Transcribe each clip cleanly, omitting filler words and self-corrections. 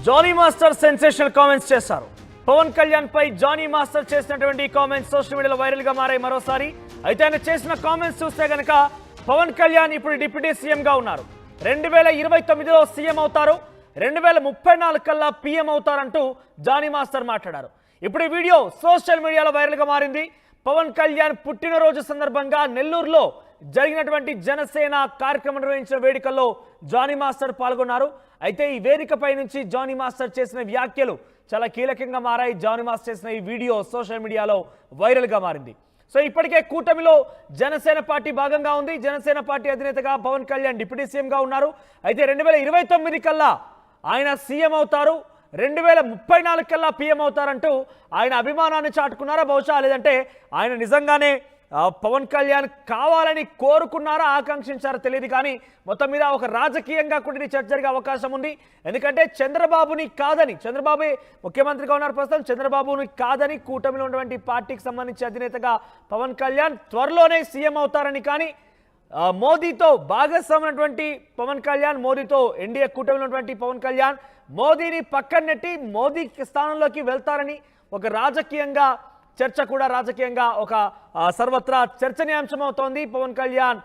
Johnny master sensational comments చేశారు. పవన్ కళ్యాణ్ పై Johnny master చేసినటువంటి comments social మీడియాలో వైరల్ గా మారాయి. మరోసారి అయితే ఆయన చేసిన కామెంట్స్ చూస్తే గనక పవన్ కళ్యాణ్ ఇప్పుడు డిప్యూటీ సీఎం గా ఉన్నారు. 2029లో సీఎం అవుతారు, 2034 కల్లా పీఎం అవుతారంటూ జానీ మాస్టర్ మాట్లాడారు. ఇప్పుడు ఈ వీడియో సోషల్ మీడియాలో వైరల్ గా మారింది. పవన్ కళ్యాణ్ పుట్టినరోజు సందర్భంగా నెల్లూరులో జరిగినటువంటి జనసేన కార్యక్రమం నిర్వహించిన వేడుకల్లో జానీ మాస్టర్ పాల్గొన్నారు. అయితే ఈ వేదికపై నుంచి జానీ మాస్టర్ చేసిన వ్యాఖ్యలు చాలా కీలకంగా మారాయి. జానీ మాస్టర్ చేసిన ఈ వీడియో సోషల్ మీడియాలో వైరల్ గా మారింది. సో ఇప్పటికే కూటమిలో జనసేన పార్టీ భాగంగా ఉంది. జనసేన పార్టీ అధినేతగా పవన్ కళ్యాణ్ డిప్యూటీ సీఎం గా ఉన్నారు. అయితే 2029 కల్లా ఆయన సీఎం అవుతారు, 2034 కల్లా పీఎం అవుతారంటూ ఆయన అభిమానాన్ని చాటుకున్నారా బహుశా, లేదంటే ఆయన నిజంగానే పవన్ కళ్యాణ్ కావాలని కోరుకున్నారా, ఆకాంక్షించారో తెలియదు. కానీ మొత్తం మీద ఒక రాజకీయంగా కూడా చర్చ జరిగే అవకాశం ఉంది. ఎందుకంటే చంద్రబాబుని కాదని, చంద్రబాబు ముఖ్యమంత్రిగా ఉన్నారు ప్రస్తుతం, చంద్రబాబుని కాదని కూటమిలో ఉన్నటువంటి పార్టీకి సంబంధించి అధినేతగా పవన్ కళ్యాణ్ త్వరలోనే సీఎం అవుతారని, కానీ మోదీతో భాగస్వామైనటువంటి పవన్ కళ్యాణ్, మోదీతో ఎన్డీఏ కూటమిలో ఉన్నటువంటి పవన్ కళ్యాణ్ మోదీని పక్కన నెట్టి మోదీ స్థానంలోకి వెళ్తారని ఒక రాజకీయంగా చర్చ కూడా రాజకీయంగా ఒక సర్వత్రా చర్చనీయాంశం అవుతోంది. పవన్ కళ్యాణ్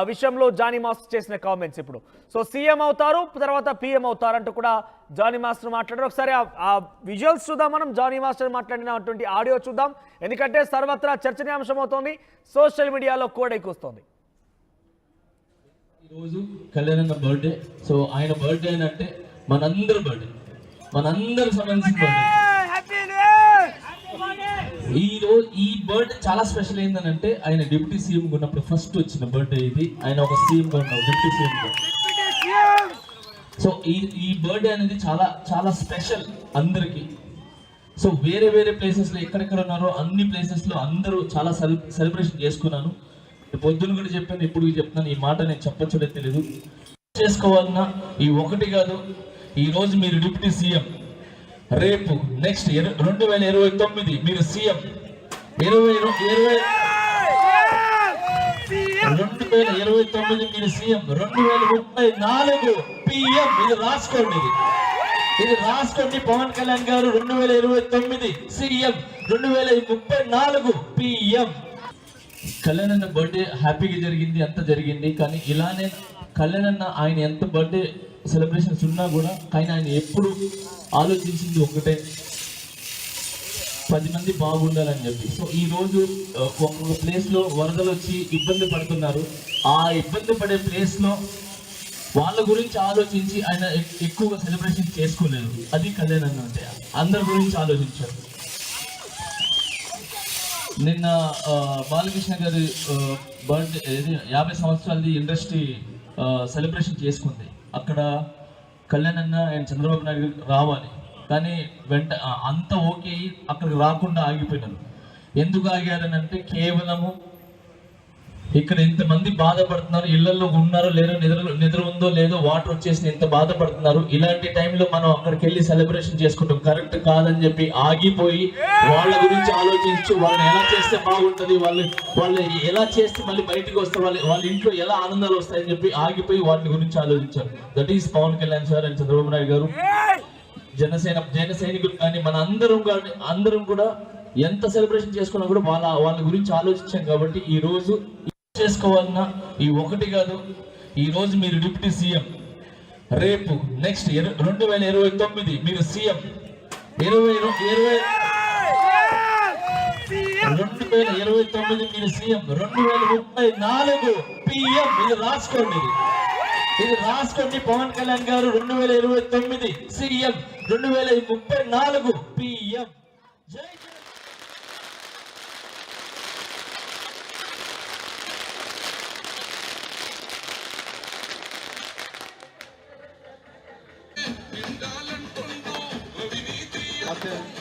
విషయంలో జానీ మాస్టర్ చేసిన కామెంట్స్ ఇప్పుడు సో సీఎం అవుతారు, తర్వాత పీఎం అవుతారంటూ కూడా జానీ మాస్టర్ మాట్లాడారు. ఒకసారి ఆ విజువల్స్ చూద్దాం, మనం జానీ మాస్టర్ మాట్లాడినటువంటి ఆడియో చూద్దాం. ఎందుకంటే సర్వత్రా చర్చనీయాంశం అవుతోంది, సోషల్ మీడియాలో కూడా ఎక్కువస్తోంది. ఈరోజు కళ్యాణ్ అన్న బర్త్డే. సో ఆయన బర్త్డే అంటే మనందరి బర్త్డే, మనందరికి సంబంధించిన బర్త్డే. ఈ బర్త్డే చాలా స్పెషల్ ఏంటంటే ఆయన డిప్యూటీ సీఎం ఉన్నప్పుడు ఫస్ట్ వచ్చిన బర్త్డే ఇది. ఆయన ఒక సీఎం గా ఉన్నారు, డిప్యూటీ సీఎం గా. సో ఈ బర్త్డే అనేది చాలా చాలా స్పెషల్ అందరికి. సో వేరే వేరే ప్లేసెస్ లో ఎక్కడెక్కడ ఉన్నారో అన్ని ప్లేసెస్ లో అందరూ చాలా సెలబ్రేషన్ చేసుకున్నాను. పొద్దున కూడా చెప్పాను, ఇప్పుడు చెప్తున్నాను. ఈ మాట నేను చెప్పచ్చో తెలియదు. చేసుకోవాలన్నా ఈ ఒకటి కాదు, ఈ రోజు మీరు డిప్యూటీ సీఎం, రేపు నెక్స్ట్ 2029 మీరు సీఎం, 2029 మీరు సీఎం, 2034 పిఎం. ఇది రాసుకోండి, ఇది రాసుకోండి. పవన్ కళ్యాణ్ గారు 2029 సీఎం, 2034 పిఎం. కళ్యాణ్ అన్న బర్త్డే హ్యాపీగా జరిగింది, అంత జరిగింది. కానీ ఇలానే కళ్యాణ్ అన్న ఆయన ఎంత బర్త్డే సెలబ్రేషన్స్ ఉన్నా కూడా కానీ ఆయన ఎప్పుడు ఆలోచించింది ఒకటే, 10 మంది బాగుండాలని చెప్పి. సో ఈ రోజు ఒక్కొక్క ప్లేస్లో వరదలు వచ్చి ఇబ్బంది పడుతున్నారు. ఆ ఇబ్బంది పడే ప్లేస్లో వాళ్ళ గురించి ఆలోచించి ఆయన ఎక్కువగా సెలబ్రేషన్ చేసుకోలేదు. అది కళ్యాణ్ అన్న అంటే అందరి గురించి ఆలోచించారు. నిన్న బాలకృష్ణ గారి బర్త్డే 50 సంవత్సరాలది ఇండస్ట్రీ సెలబ్రేషన్ చేసుకుంది. అక్కడ కళ్యాణ్ అన్న అండ్ చంద్రబాబు నాయుడు రావాలి, కానీ అంత ఓకే అక్కడికి రాకుండా ఆగిపోయినారు. ఎందుకు ఆగారని అంటే కేవలము ఇక్కడ ఇంతమంది బాధపడుతున్నారు, ఇళ్లలో ఉన్నారో లేదో, నిద్ర ఉందో లేదో, వాటర్ వచ్చేసి ఎంత బాధపడుతున్నారు. ఇలాంటి టైంలో మనం అక్కడికి వెళ్ళి సెలబ్రేషన్ చేసుకుంటాం కరెక్ట్ కాదని చెప్పి ఆగిపోయి వాళ్ళ గురించి ఆలోచించు, వాళ్ళని ఎలా చేస్తే బాగుంటుంది, వాళ్ళు ఎలా చేస్తే మళ్ళీ బయటకు వస్తే వాళ్ళ ఇంట్లో ఎలా ఆనందాలు వస్తాయని చెప్పి ఆగిపోయి వాళ్ళ గురించి ఆలోచించారు. That is Pawan Kalyan sir and Chandrababu Naidu గారు. జన సైనికులు కానీ మన అందరం కూడా ఎంత సెలబ్రేషన్ చేసుకున్నా కూడా వాళ్ళ గురించి ఆలోచించాం. కాబట్టి ఈ రోజు చేసుకోవాలన్నా ఈ ఒకటి కాదు, ఈ రోజు మీరు డిప్యూటీ సీఎం, రేపు నెక్స్ట్ 2029 మీరు సీఎం, 2029 మీరు సీఎం, 2034 పిఎం. ఇది రాసుకోండి, ఇది రాసుకోండి. పవన్ కళ్యాణ్ గారు 2029 సీఎం, 2034 పిఎం. జై Okay.